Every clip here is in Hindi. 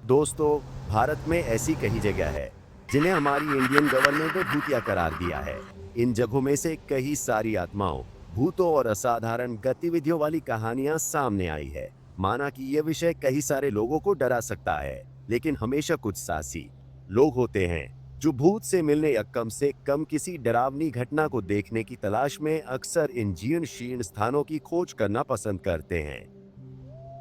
दोस्तों, भारत में ऐसी कई जगह है जिन्हें हमारी इंडियन गवर्नमेंट ने भूतिया करार दिया है। इन जगहों में से कई सारी आत्माओं, भूतों और असाधारण गतिविधियों वाली कहानियां सामने आई है। माना कि यह विषय कई सारे लोगों को डरा सकता है, लेकिन हमेशा कुछ साहसी लोग होते हैं जो भूत से मिलने या कम से कम किसी डरावनी घटना को देखने की तलाश में अक्सर इन जीर्ण शीर्ण स्थानों की खोज करना पसंद करते हैं।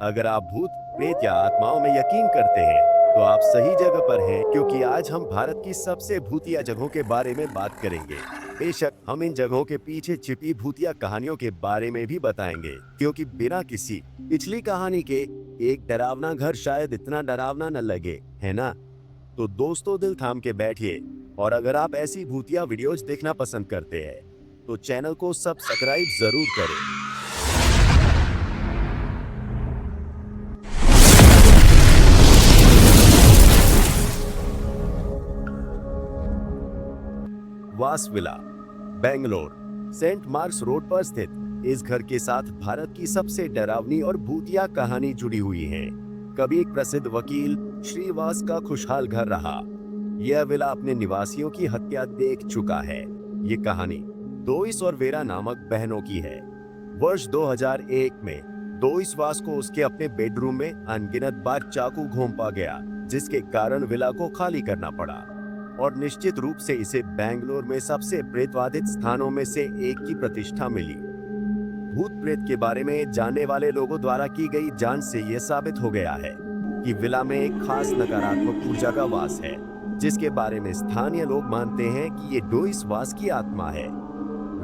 अगर आप भूत, प्रेत या आत्माओं में यकीन करते हैं, तो आप सही जगह पर हैं, क्योंकि आज हम भारत की सबसे भूतिया जगहों के बारे में बात करेंगे। बेशक हम इन जगहों के पीछे छिपी भूतिया कहानियों के बारे में भी बताएंगे, क्योंकि बिना किसी पिछली कहानी के एक डरावना घर शायद इतना डरावना न लगे, है ना? तो दोस्तों, दिल थाम के बैठिए, और अगर आप ऐसी भूतिया वीडियोज देखना पसंद करते हैं, तो चैनल को सब्सक्राइब जरूर करें। वास villa, Bangalore, saint Mark's road पर स्थित इस घर के साथ भारत की सबसे डरावनी और भूतिया कहानी जुड़ी हुई है। कभी एक प्रसिद्ध वकील श्रीवास का खुशहाल घर रहा। यह विला अपने निवासियों की हत्या देख चुका है। ये कहानी दोइस और वेरा नामक बहनों की है। वर्ष 2001 में दोइस वास को उसके अपने बेडरूम में अनगिनत बार चाकू घोंपा गया, जिसके कारण विला को खाली करना पड़ा, और निश्चित रूप से इसे बेंगलोर में सबसे प्रेतवादित स्थानों में से एक की प्रतिष्ठा मिली। भूत प्रेत के बारे में जानने वाले लोगों द्वारा की गई जांच से यह साबित हो गया है कि विला में एक खास नकारात्मक ऊर्जा का वास है, जिसके बारे में स्थानीय लोग मानते हैं कि ये डोइस वास की आत्मा है।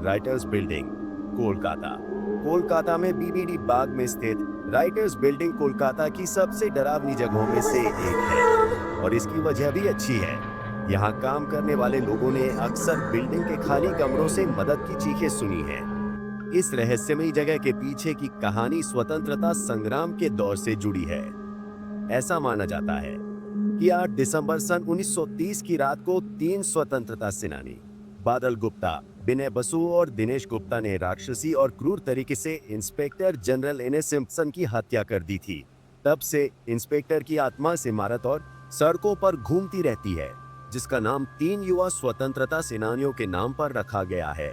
Writers building, Kolkata. कोलकाता में बीबीडी बाग में स्थित राइटर्स बिल्डिंग कोलकाता की सबसे डरावनी जगहों में से एक है, और इसकी वजह भी अच्छी है। यहाँ काम करने वाले लोगों ने अक्सर बिल्डिंग के खाली कमरों से मदद की चीखें सुनी हैं। इस रहस्यमयी जगह के पीछे की कहानी स्वतंत्रता संग्राम के दौर से जुड़ी है। ऐसा माना जाता है कि 8 दिसंबर सन 1930 की रात को 3 स्वतंत्रता सेनानी बादल गुप्ता, विनय बसु और दिनेश गुप्ता ने राक्षसी और क्रूर तरीके से inspector general N S Simpson की हत्या कर दी थी। तब से इंस्पेक्टर की आत्मा इमारत और सड़कों पर घूमती रहती है, जिसका नाम 3 युवा स्वतंत्रता सेनानियों के नाम पर रखा गया है।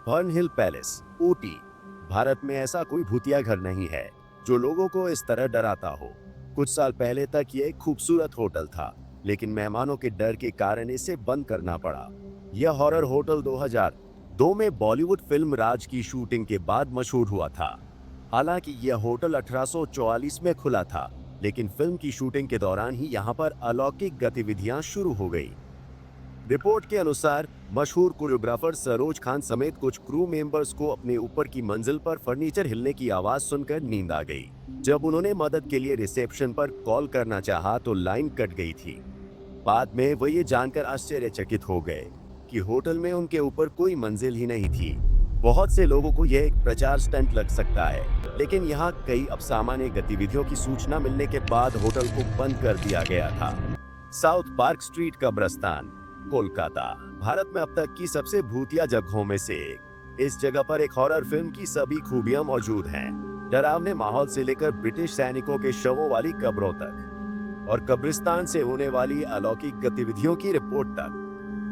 हर्न हिल पैलेस, ऊटी। भारत में ऐसा कोई भूतिया घर नहीं है जो लोगों को इस तरह डराता हो। कुछ साल पहले तक ये एक खूबसूरत होटल था, लेकिन मेहमानों के डर के कारण इसे बंद करना पड़ा। यह हॉरर होटल 2002 में बॉलीवुड फिल्म राज की शूटिंग के बाद मशहूर हुआ था। हालांकि यह होटल 1844 में खुला था, लेकिन फिल्म की शूटिंग के दौरान ही यहां पर अलौकिक गतिविधियां शुरू हो गई। रिपोर्ट के अनुसार मशहूर कोरियोग्राफर सरोज खान समेत कुछ क्रू मेंबर्स को अपने ऊपर की मंजिल पर फर्नीचर हिलने की आवाज सुनकर नींद आ गई। जब उन्होंने मदद के लिए रिसेप्शन पर कॉल करना चाहा तो लाइन कट गई थी। बाद में वो ये जानकर आश्चर्यचकित हो गए कि होटल में उनके ऊपर कोई मंजिल ही नहीं थी। बहुत से लोगों को यह एक प्रचार स्टंट लग सकता है, लेकिन यहाँ कई असामान्य गतिविधियों की सूचना मिलने के बाद होटल को बंद कर दिया गया था। साउथ पार्क स्ट्रीट कब्रिस्तान, कोलकाता, भारत में अब तक की सबसे भूतिया जगहों में से एक। इस जगह पर एक हॉरर फिल्म की सभी खूबियां मौजूद हैं, डरावने माहौल से लेकर ब्रिटिश सैनिकों के शवों वाली कब्रों तक, और कब्रिस्तान से होने वाली अलौकिक गतिविधियों की रिपोर्ट तक।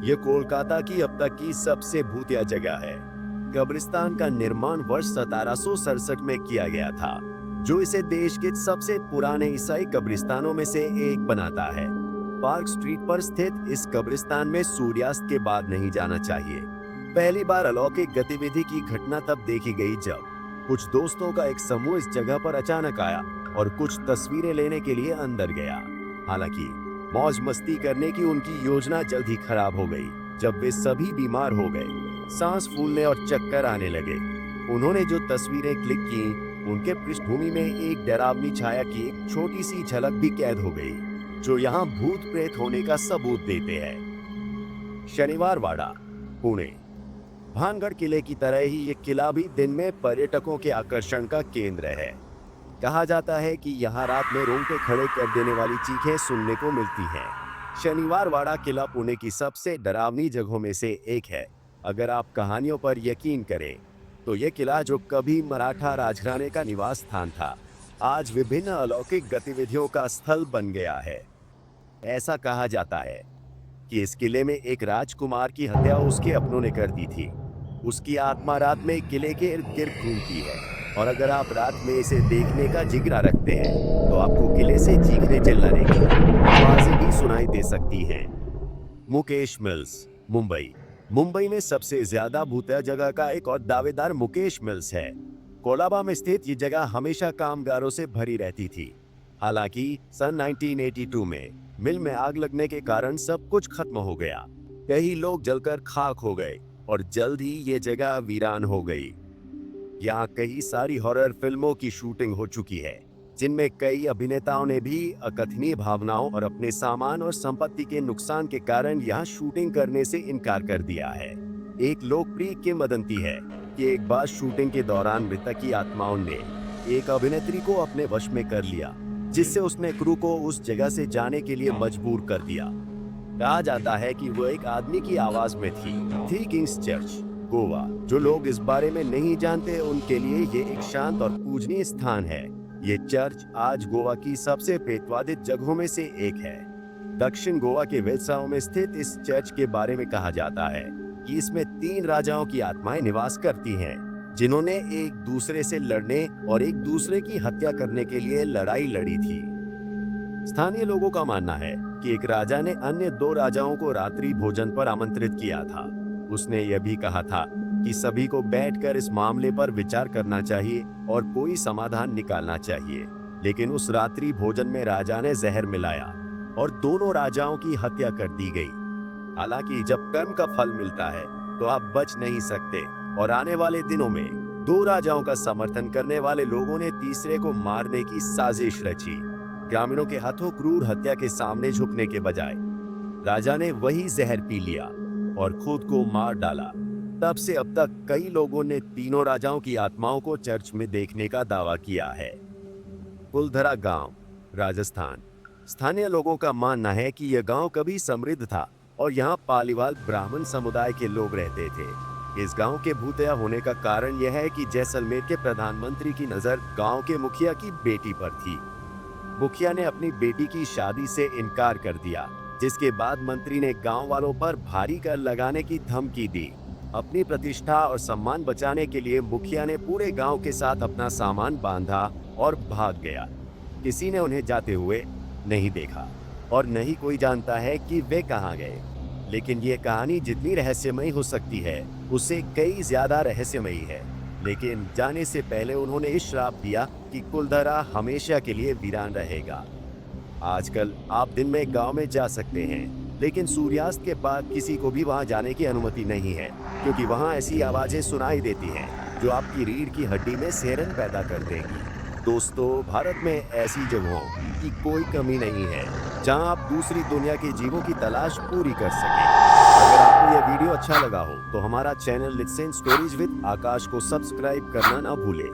यह कोलकाता की अब तक की सबसे भूतिया जगह है। कब्रिस्तान का निर्माण वर्ष 1767 में किया गया था, जो इसे देश के सबसे पुराने ईसाई कब्रिस्तानों में से एक बनाता है। पार्क स्ट्रीट पर स्थित इस कब्रिस्तान में सूर्यास्त के बाद नहीं जाना चाहिए। पहली बार अलौकिक गतिविधि की घटना तब देखी गई जब कुछ दोस्तों का एक समूह इस जगह पर अचानक आया और कुछ तस्वीरें लेने के लिए अंदर गया। हालांकि मौज मस्ती करने की उनकी योजना जल्द ही खराब हो गई जब वे सभी बीमार हो गए, सांस फूलने और चक्कर आने लगे। उन्होंने जो तस्वीरें क्लिक की, उनके पृष्ठभूमि में एक डरावनी छाया की एक छोटी सी झलक भी कैद हो गई, जो यहाँ भूत प्रेत होने का सबूत देते हैं। शनिवार वाड़ा, पुणे। भानगढ़ किले की तरह ही ये किला भी दिन में पर्यटकों के आकर्षण का केंद्र है। कहा जाता है कि यहाँ रात में रोंगटे खड़े कर देने वाली चीखें सुनने को मिलती हैं। शनिवार वाड़ा किला पुणे की सबसे डरावनी जगहों में से एक है। अगर आप कहानियों पर यकीन करें, तो यह किला, जो कभी मराठा राजघराने का निवास स्थान था, आज विभिन्न अलौकिक गतिविधियों का स्थल बन गया है। ऐसा कहा जाता है कि इस किले में एक राजकुमार की हत्या उसके अपनों ने कर दी थी। उसकी आत्मा रात में किले के इर्द गिर्द घूमती है और अगर आप रात में इसे देखने का जिगरा रखते हैं तो आपको किले से चीखने चिल्लाने की आवाजें भी सुनाई दे सकती हैं। मुकेश मिल्स, मुंबई। मुंबई में सबसे ज्यादा भूतिया जगह का एक और दावेदार मुकेश मिल्स है। कोलाबा में स्थित ये जगह हमेशा कामगारों से भरी रहती थी। हालांकि सन 1982 में मिल में आग लगने के कारण सब कुछ खत्म हो गया। कई लोग जलकर खाक हो गए और जल्द ही ये जगह वीरान हो गई। यहाँ कई सारी हॉरर फिल्मों की शूटिंग हो चुकी है, जिनमें कई अभिनेताओं ने भी अकथनीय भावनाओं और अपने सामान और संपत्ति के नुकसान के कारण यहाँ शूटिंग करने से इनकार कर दिया है। एक लोकप्रिय किंवदंती है कि एक बार शूटिंग के दौरान मृतक की आत्माओं ने एक अभिनेत्री को अपने वश में कर लिया, जिससे उसने क्रू को उस जगह से जाने के लिए मजबूर कर दिया। कहा जाता है कि वह एक आदमी की आवाज में थी। Three Kings church, Goa. जो लोग इस बारे में नहीं जानते उनके लिए ये एक शांत और पूजनीय स्थान है। ये चर्च आज गोवा की सबसे प्रेतवादित जगहों में से एक है। दक्षिण गोवा के वेल्साओ में स्थित इस चर्च के बारे में कहा जाता है कि इसमें 3 राजाओं की आत्माएं निवास करती हैं, जिन्होंने एक दूसरे से लड़ने और एक दूसरे की हत्या करने के लिए लड़ाई लड़ी थी। स्थानीय लोगों का मानना है कि एक राजा ने अन्य 2 राजाओं को रात्रि भोजन पर आमंत्रित किया था। उसने यह भी कहा था कि सभी को बैठकर इस मामले पर विचार करना चाहिए और कोई समाधान निकालना चाहिए। लेकिन उस रात्रि भोजन में राजा ने जहर मिलाया और दोनों राजाओं की हत्या कर दी गई। हालांकि जब कर्म का फल मिलता है तो आप बच नहीं सकते और आने वाले दिनों में 2 राजाओं का समर्थन करने वाले लोगों ने तीसरे को मारने की साजिश रची। ग्रामीणों के हाथों क्रूर हत्या के सामने झुकने के बजाय राजा ने वही जहर पी लिया और खुद को मार डाला। तब से अब तक कई लोगों ने तीनों राजाओं की आत्माओं को चर्च में देखने का दावा किया है। कुलधरा गांव, राजस्थान। स्थानीय लोगों का मानना है कि यह गांव कभी समृद्ध था और यहाँ पालीवाल ब्राह्मण समुदाय के लोग रहते थे। इस गांव के भूतिया होने का कारण यह है कि जैसलमेर के प्रधानमंत्री की नजर गांव के मुखिया की बेटी पर थी। मुखिया ने अपनी बेटी की शादी से इनकार कर दिया, जिसके बाद मंत्री ने गांव वालों पर भारी कर लगाने की धमकी दी। अपनी प्रतिष्ठा और सम्मान बचाने के लिए मुखिया ने पूरे गांव के साथ अपना सामान बांधा और भाग गया। किसी ने उन्हें जाते हुए नहीं देखा और नहीं कोई जानता है कि वे कहां गए। लेकिन ये कहानी जितनी रहस्यमयी हो सकती है, उससे कई ज्यादा रहस्यमयी है। लेकिन जाने से पहले उन्होंने इस श्राप दिया कि कुलधरा हमेशा के लिए वीरान रहेगा। आजकल आप दिन में गांव में जा सकते हैं, लेकिन सूर्यास्त के बाद किसी को भी वहां जाने की अनुमति नहीं है, क्योंकि वहां ऐसी आवाजें सुनाई देती हैं जो आपकी रीढ़ की हड्डी में सिहरन पैदा कर देंगी। दोस्तों, भारत में ऐसी जगहों की कोई कमी नहीं है जहां आप दूसरी दुनिया के जीवों की तलाश पूरी कर सकें। अगर आपको यह वीडियो अच्छा लगा हो तो हमारा channel Lits and stories with Aakash को सब्सक्राइब करना ना भूलें।